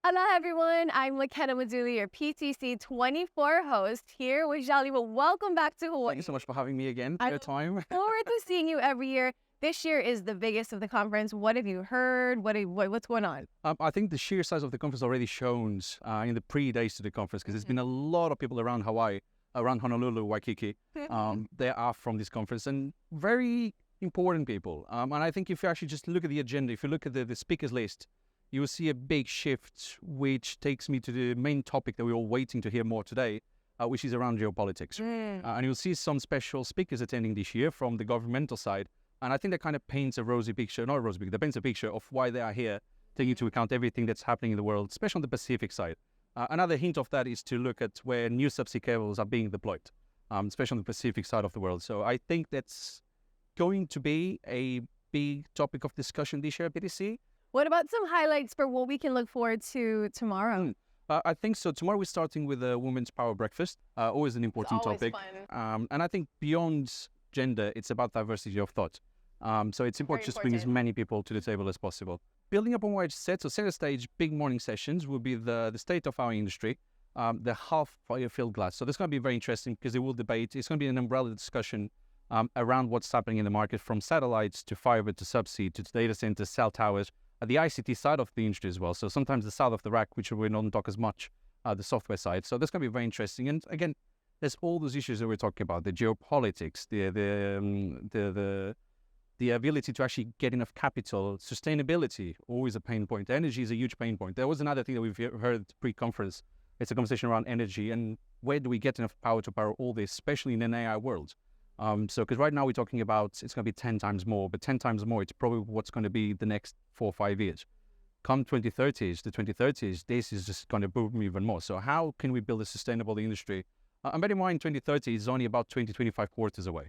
Hello everyone, I'm McKenna Mazzulli, your PTC'24 host here with Jali. Well, welcome back to Hawaii. Thank you so much for having me again. I Your time. look forward to seeing you every year. This year is the biggest of the conference. What have you heard? What's going on? I think the sheer size of the conference already shows in the pre-days to the conference, because there's been a lot of people around Hawaii, around Honolulu, Waikiki. They are from this conference, and very important people. And I think if you actually just look at the agenda, if you look at the speakers list, you will see a big shift, which takes me to the main topic that we're all waiting to hear more today, which is around geopolitics. And you'll see some special speakers attending this year from the governmental side. And I think that kind of paints a rosy picture, not a rosy picture, that paints a picture of why they are here, taking into account everything that's happening in the world, especially on the Pacific side. Another hint of that is to look at where new subsea cables are being deployed, especially on the Pacific side of the world. So I think that's going to be a big topic of discussion this year at PTC. What about some highlights for what we can look forward to tomorrow? I think so. Tomorrow we're starting with a Women's Power Breakfast, always an important topic. Fun. And I think beyond gender, it's about diversity of thought. So it's important to bring as many people to the table as possible. Building up on what I said, so center stage, big morning sessions will be the state of our industry, the half-filled glass. So that's going to be very interesting because they will debate. It's going to be an umbrella discussion around what's happening in the market, from satellites to fiber to subsea to data centers, cell towers, the ICT side of the industry as well. So sometimes the side of the rack, which we don't talk as much, the software side. So that's going to be very interesting. And again, there's all those issues that we're talking about, the geopolitics, the ability to actually get enough capital, sustainability, always a pain point. Energy is a huge pain point. There was another thing that we've heard pre-conference. It's a conversation around energy and where do we get enough power to power all this, especially in an AI world. So because right now we're talking about it's going to be 10 times more, but 10 times more, it's probably what's going to be the next 4 or 5 years. Come the 2030s, this is just going to boom even more. So how can we build a sustainable industry? And bear in mind, 2030 is only about 20-25 quarters away.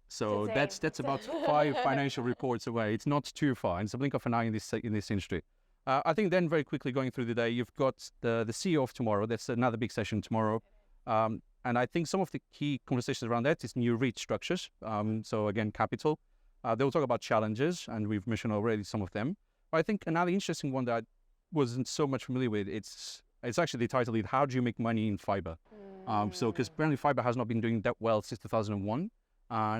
So that's about 5 financial reports away. It's not too far. It's a blink of an eye in this industry. I think then very quickly going through the day, you've got the CEO of tomorrow. That's another big session tomorrow. And I think some of the key conversations around that is new REIT structures. So again, capital. They'll talk about challenges, and we've mentioned already some of them. But I think another interesting one that I wasn't so much familiar with, it's actually the title, How Do You Make Money in Fiber? So because apparently fiber has not been doing that well since 2001.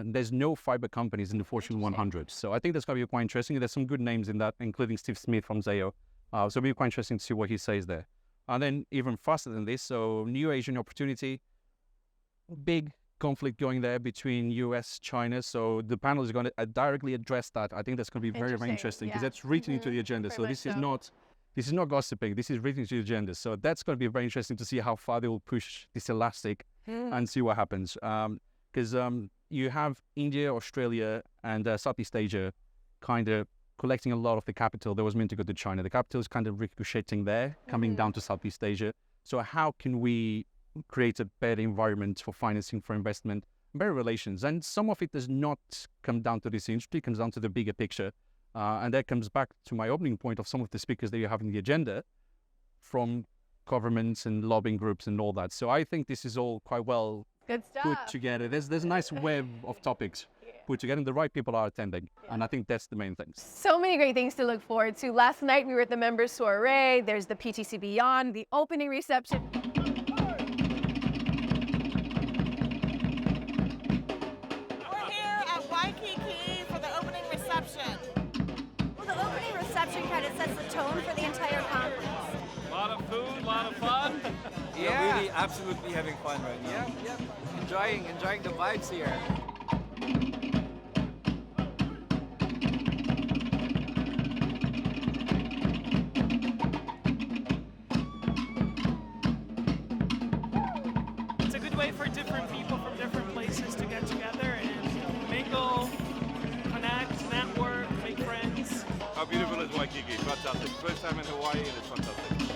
There's no fiber companies in the Fortune 100. So I think that's going to be quite interesting. There's some good names in that, including Steve Smith from Zayo. So it'll be quite interesting to see what he says there. And then even faster than this, so new Asian opportunity, big conflict going there between US, China. So the panel is going to directly address that. I think that's going to be very, very interesting because that's written into the agenda. So this is not gossiping. This is written into the agenda. So that's going to be very interesting to see how far they will push this elastic and see what happens. Because you have India, Australia, and Southeast Asia kind of collecting a lot of the capital that was meant to go to China. The capital is kind of ricocheting there, coming down to Southeast Asia. So how can we create a better environment for financing, for investment, better relations? And some of it does not come down to this industry, it comes down to the bigger picture. And that comes back to my opening point of some of the speakers that you have in the agenda from governments and lobbying groups and all that. So I think this is all quite well put together. There's a nice web of topics put together, and the right people are attending. And I think that's the main thing. So many great things to look forward to. Last night we were at the members soiree. There's the PTC Beyond, the opening reception. We're here at Waikiki for the opening reception. Well, the opening reception kind of sets the tone for the entire conference. A lot of food, a lot of fun. Yeah, really absolutely having fun right now. Yep. Enjoying the vibes here. It's a good way for different people from different places to get together and mingle, connect, network, make friends. How beautiful is Waikiki? Fantastic. First time in Hawaii and it's fantastic.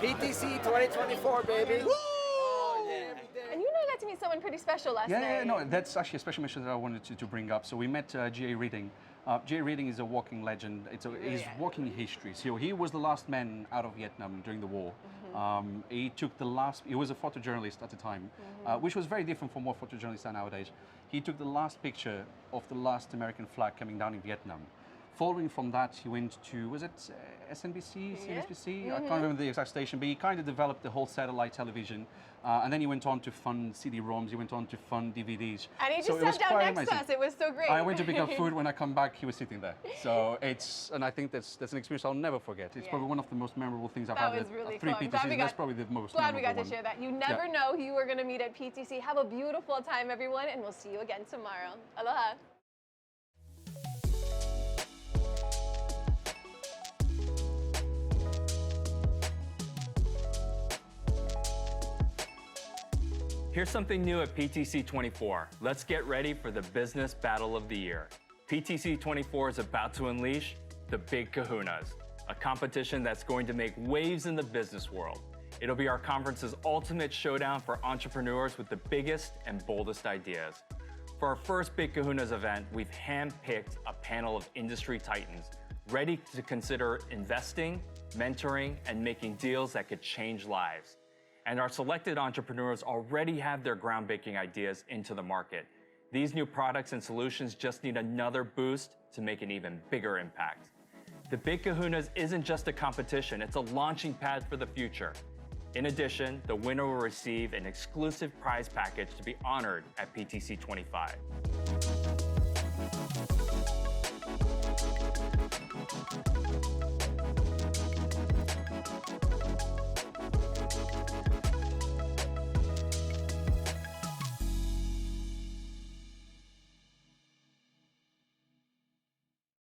PTC 2024, baby. And you got to meet someone pretty special last night. Yeah, no, that's actually a special mention that I wanted to bring up. So we met G.A. Reading. G.A. Reading is a walking legend. He's walking history. So he was the last man out of Vietnam during the war. He took he was a photojournalist at the time, which was very different from what photojournalists are nowadays. He took the last picture of the last American flag coming down in Vietnam. Following from that, he went to, was it SNBC, CNBC? I can't remember the exact station, but he kind of developed the whole satellite television. And then he went on to fund CD-ROMs, he went on to fund DVDs. And he So just it was sat down quite next to amazing. us. It was so great. I went to pick up food. When I come back, he was sitting there. So and I think that's an experience I'll never forget. It's probably one of the most memorable things I've That had was at really 3 fun. PTCs. That's probably the most Glad we memorable got to one. share that. You never know who you are going to meet at PTC. Have a beautiful time, everyone, and we'll see you again tomorrow. Aloha. Here's something new at PTC'24. Let's get ready for the business battle of the year. PTC'24 is about to unleash the Big Kahunas, a competition that's going to make waves in the business world. It'll be our conference's ultimate showdown for entrepreneurs with the biggest and boldest ideas. For our first Big Kahunas event, we've handpicked a panel of industry titans ready to consider investing, mentoring, and making deals that could change lives. And our selected entrepreneurs already have their groundbreaking ideas into the market. These new products and solutions just need another boost to make an even bigger impact. The Big Kahunas isn't just a competition, it's a launching pad for the future. In addition, the winner will receive an exclusive prize package to be honored at PTC'25.